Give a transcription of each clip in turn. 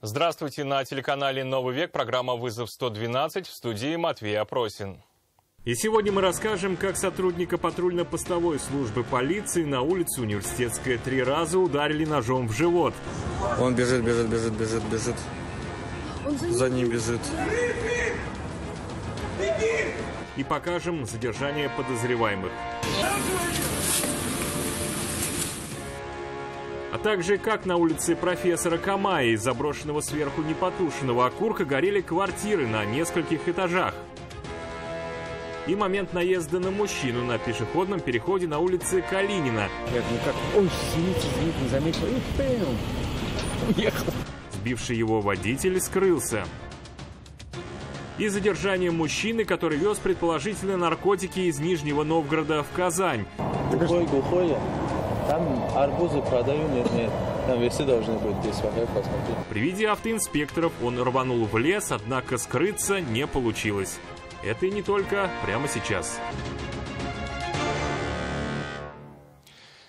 Здравствуйте, на телеканале «Новый век» программа «Вызов 112», в студии Матвей Опросин. И сегодня мы расскажем, как сотрудника патрульно-постовой службы полиции на улице Университетская 3 раза ударили ножом в живот. Он бежит. Он за ним бежит. И покажем задержание подозреваемых. А также, как на улице профессора Камая из заброшенного сверху непотушенного окурка горели квартиры на нескольких этажах. И момент наезда на мужчину на пешеходном переходе на улице Калинина. Ой, извините, не заметил. Уехал. Сбивший его водитель скрылся. И задержание мужчины, который вез предположительно наркотики из Нижнего Новгорода в Казань. Глухой. Там арбузы продают, нет. Там весы должны быть здесь, посмотри. При виде автоинспекторов он рванул в лес, однако скрыться не получилось. Это и не только прямо сейчас.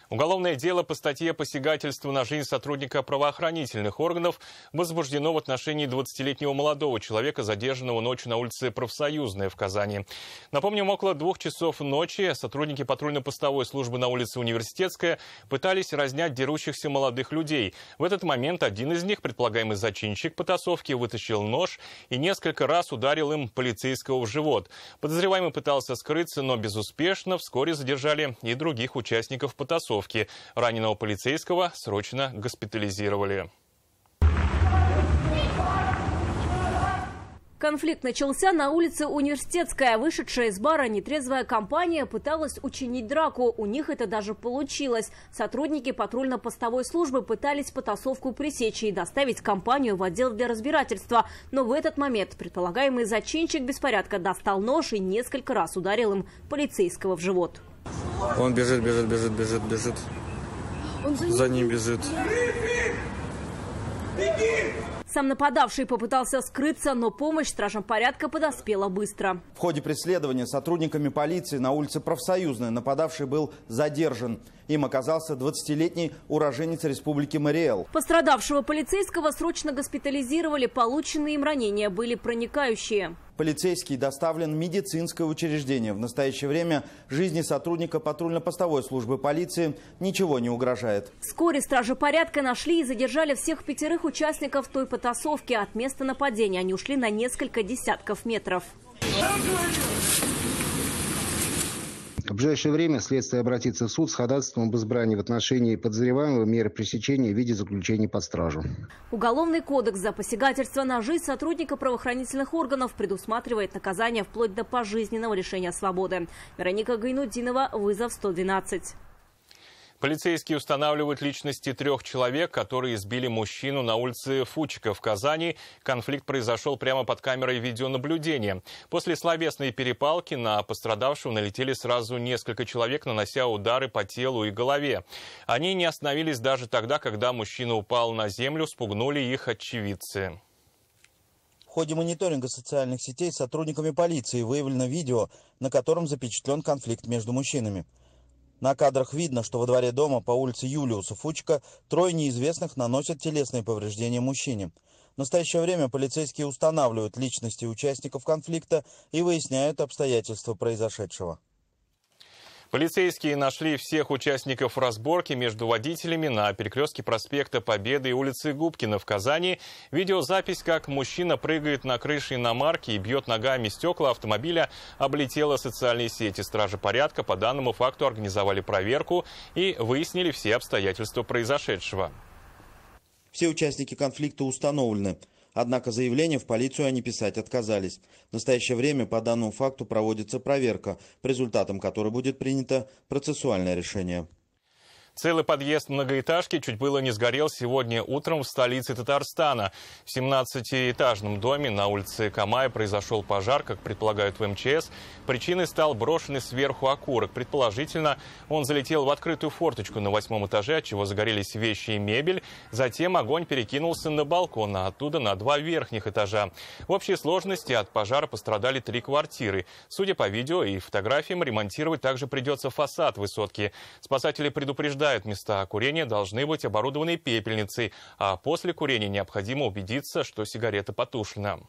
Уголовное дело по статье «Посягательство на жизнь сотрудника правоохранительных органов» возбуждено в отношении 20-летнего молодого человека, задержанного ночью на улице Профсоюзная в Казани. Напомним, около 2 часов ночи сотрудники патрульно-постовой службы на улице Университетская пытались разнять дерущихся молодых людей. В этот момент один из них, предполагаемый зачинщик потасовки, вытащил нож и несколько раз ударил им полицейского в живот. Подозреваемый пытался скрыться, но безуспешно. Вскоре задержали и других участников потасовки. Раненого полицейского срочно госпитализировали. Конфликт начался на улице Университетская. Вышедшая из бара нетрезвая компания пыталась учинить драку. У них это даже получилось. Сотрудники патрульно-постовой службы пытались потасовку пресечь и доставить компанию в отдел для разбирательства. Но в этот момент предполагаемый зачинщик беспорядка достал нож и несколько раз ударил им полицейского в живот. Он бежит. Он за ним бежит. Сам нападавший попытался скрыться, но помощь стражам порядка подоспела быстро. В ходе преследования сотрудниками полиции на улице Профсоюзная нападавший был задержан. Им оказался 20-летний уроженец Республики Мариэл. Пострадавшего полицейского срочно госпитализировали. Полученные им ранения были проникающие. Полицейский доставлен в медицинское учреждение. В настоящее время жизни сотрудника патрульно-постовой службы полиции ничего не угрожает. Вскоре стражи порядка нашли и задержали всех 5 участников той потасовки. От места нападения они ушли на несколько десятков метров. В ближайшее время следствие обратится в суд с ходатайством об избрании в отношении подозреваемого меры пресечения в виде заключения под стражу. Уголовный кодекс за посягательство на жизнь сотрудника правоохранительных органов предусматривает наказание вплоть до пожизненного лишения свободы. Вероника Гайнуддинова, «Вызов 112». Полицейские устанавливают личности 3 человек, которые избили мужчину на улице Фучика в Казани. Конфликт произошел прямо под камерой видеонаблюдения. После словесной перепалки на пострадавшего налетели сразу несколько человек, нанося удары по телу и голове. Они не остановились даже тогда, когда мужчина упал на землю, спугнули их очевидцы. В ходе мониторинга социальных сетей сотрудниками полиции выявлено видео, на котором запечатлен конфликт между мужчинами. На кадрах видно, что во дворе дома по улице Юлиуса Фучика 3 неизвестных наносят телесные повреждения мужчине. В настоящее время полицейские устанавливают личности участников конфликта и выясняют обстоятельства произошедшего. Полицейские нашли всех участников разборки между водителями на перекрестке проспекта Победы и улицы Губкина в Казани. Видеозапись, как мужчина прыгает на крыше иномарки и бьет ногами стекла автомобиля, облетела социальные сети. Стражи порядка по данному факту организовали проверку и выяснили все обстоятельства произошедшего. Все участники конфликта установлены. Однако заявление в полицию они писать отказались. В настоящее время по данному факту проводится проверка, по результатам которой будет принято процессуальное решение. Целый подъезд многоэтажки чуть было не сгорел сегодня утром в столице Татарстана. В 17-этажном доме на улице Камая произошел пожар, как предполагают в МЧС. Причиной стал брошенный сверху окурок. Предположительно, он залетел в открытую форточку на 8-м этаже, отчего загорелись вещи и мебель. Затем огонь перекинулся на балкон, а оттуда на 2 верхних этажа. В общей сложности от пожара пострадали 3 квартиры. Судя по видео и фотографиям, ремонтировать также придется фасад высотки. Спасатели предупреждают утверждают, места курения должны быть оборудованы пепельницей, а после курения необходимо убедиться, что сигарета потушена.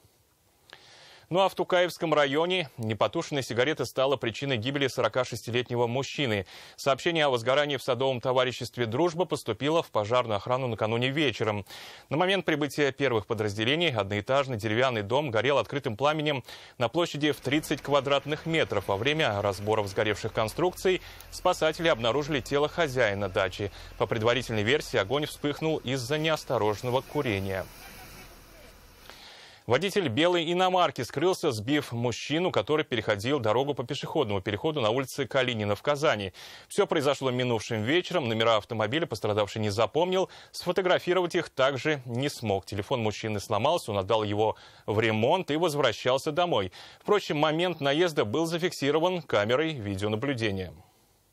Ну а в Тукаевском районе непотушенная сигарета стала причиной гибели 46-летнего мужчины. Сообщение о возгорании в садовом товариществе «Дружба» поступило в пожарную охрану накануне вечером. На момент прибытия первых подразделений одноэтажный деревянный дом горел открытым пламенем на площади в 30 квадратных метров. Во время разборов сгоревших конструкций спасатели обнаружили тело хозяина дачи. По предварительной версии, огонь вспыхнул из-за неосторожного курения. Водитель белой иномарки скрылся, сбив мужчину, который переходил дорогу по пешеходному переходу на улице Калинина в Казани. Все произошло минувшим вечером. Номера автомобиля пострадавший не запомнил. Сфотографировать их также не смог. Телефон мужчины сломался, он отдал его в ремонт и возвращался домой. Впрочем, момент наезда был зафиксирован камерой видеонаблюдения.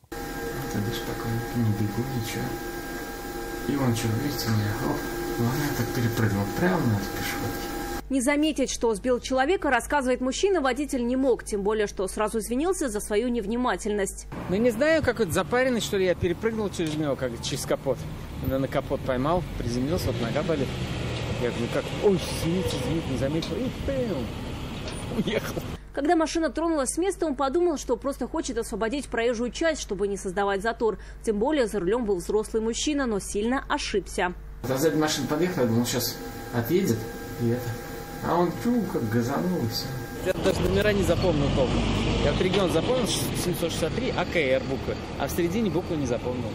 Тогда спокойно, не бегу, ничего. И он что, видите, меня, я так перепрыгнул прямо на эту пешеходку. Не заметить, что сбил человека, рассказывает мужчина, водитель не мог. Тем более, что сразу извинился за свою невнимательность. Ну, не знаю, какой-то запаренный, что ли, я перепрыгнул через него, как через капот. Когда на капот поймал, приземлился, вот нога болит. Я говорю, как, ой, извините, не заметил. И уехал. Когда машина тронулась с места, он подумал, что просто хочет освободить проезжую часть, чтобы не создавать затор. Тем более, за рулем был взрослый мужчина, но сильно ошибся. Сзади машина подъехала, я думал, сейчас отъедет, и это... А он как газанул и все. Я даже номера не запомнил толком. Я в регион запомнил 763 АКР буквы, а в середине буквы не запомнил.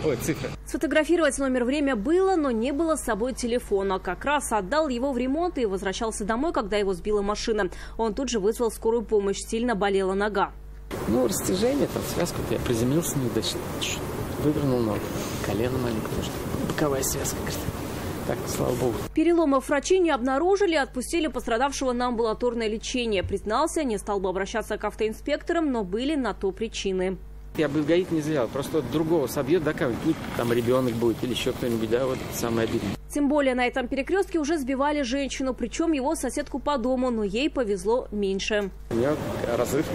Ой, цифры. Сфотографировать номер время было, но не было с собой телефона. Как раз отдал его в ремонт и возвращался домой, когда его сбила машина. Он тут же вызвал скорую помощь, сильно болела нога. Ну, растяжение, там связка, я приземлился неудачно, вывернул ногу, колено маленькое, боковая связка, кажется. Так, слава богу. Переломов врачи не обнаружили, отпустили пострадавшего на амбулаторное лечение. Признался, не стал бы обращаться к автоинспекторам, но были на то причины. Я бы гаит не заявил, просто другого собьет, да, как там ребенок будет или еще кто-нибудь, да, вот это самое обидное. Тем более на этом перекрестке уже сбивали женщину, причем его соседку по дому, но ей повезло меньше. У нее разрыв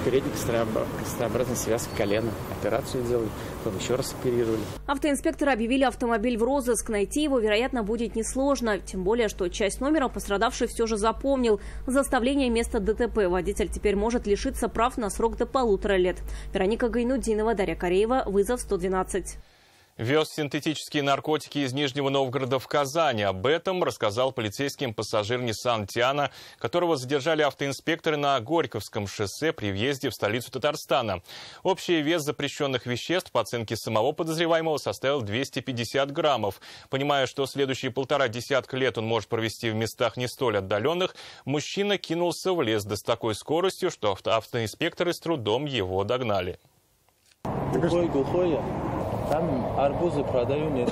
передней крестообразной связки колена. Операцию делали, потом еще раз оперировали. Автоинспекторы объявили автомобиль в розыск. Найти его, вероятно, будет несложно. Тем более, что часть номера пострадавший все же запомнил. За оставление места ДТП водитель теперь может лишиться прав на срок до 1,5 лет. Вероника Гайнудинова, Дарья Кореева, вызов 112. Вез синтетические наркотики из Нижнего Новгорода в Казань. Об этом рассказал полицейским пассажир Nissan Tiana, которого задержали автоинспекторы на Горьковском шоссе при въезде в столицу Татарстана. Общий вес запрещенных веществ по оценке самого подозреваемого составил 250 граммов. Понимая, что следующие 1,5 десятка лет он может провести в местах не столь отдаленных, мужчина кинулся в лес, да с такой скоростью, что автоинспекторы с трудом его догнали. Глухой я. Там арбузы продаю, нет.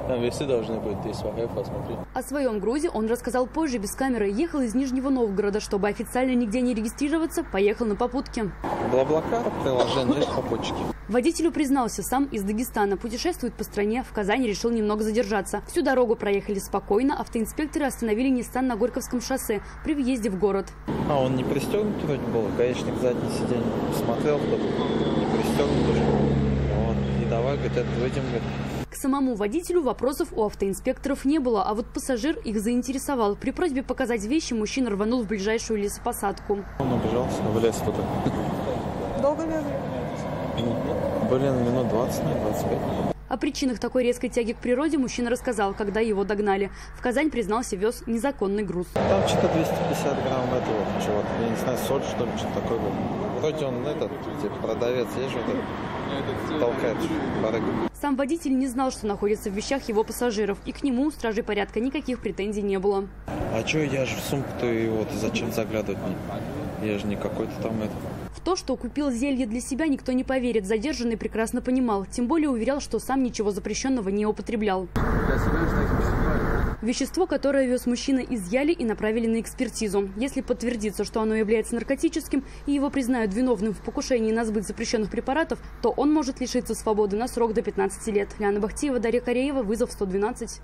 Там весы должны быть, здесь посмотри. О своем грузе он рассказал позже без камеры. Ехал из Нижнего Новгорода, чтобы официально нигде не регистрироваться, поехал на попутке. Блаблакар, приложение, попутчики. Водителю признался, сам из Дагестана, путешествует по стране, в Казани решил немного задержаться. Всю дорогу проехали спокойно, автоинспекторы остановили Nissan на Горьковском шоссе при въезде в город. А он не пристегнут вроде был, гаишник заднее сиденье. Смотрел, кто-то не пристегнут уже. Вот. И давай, говорит, выйдем, говорит. К самому водителю вопросов у автоинспекторов не было, а вот пассажир их заинтересовал. При просьбе показать вещи мужчина рванул в ближайшую лесопосадку. Он убежался, в лес туда. Долго бегали? Минут 20, 25. О причинах такой резкой тяги к природе мужчина рассказал, когда его догнали. В Казань, признался, вез незаконный груз. Там что-то 250 грамм этого чего-то. Я не знаю, соль, что ли, что-то такое было. Вроде он этот, типа, продавец, есть же вот толкает барыгу. Сам водитель не знал, что находится в вещах его пассажиров, и к нему, стражей порядка, никаких претензий не было. А что, я же в сумку-то и вот зачем заглядывать мне? Я же не какой-то там это... В то, что купил зелье для себя, никто не поверит. Задержанный прекрасно понимал. Тем более уверял, что сам ничего запрещенного не употреблял. Вещество, которое вез мужчина, изъяли и направили на экспертизу. Если подтвердится, что оно является наркотическим и его признают виновным в покушении на сбыт запрещенных препаратов, то он может лишиться свободы на срок до 15 лет. Ляна Бахтиева, Дарья Кореева, вызов 112.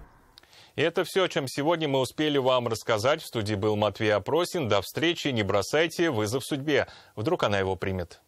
И это все, о чем сегодня мы успели вам рассказать. В студии был Матвей Опросин. До встречи. Не бросайте вызов судьбе. Вдруг она его примет.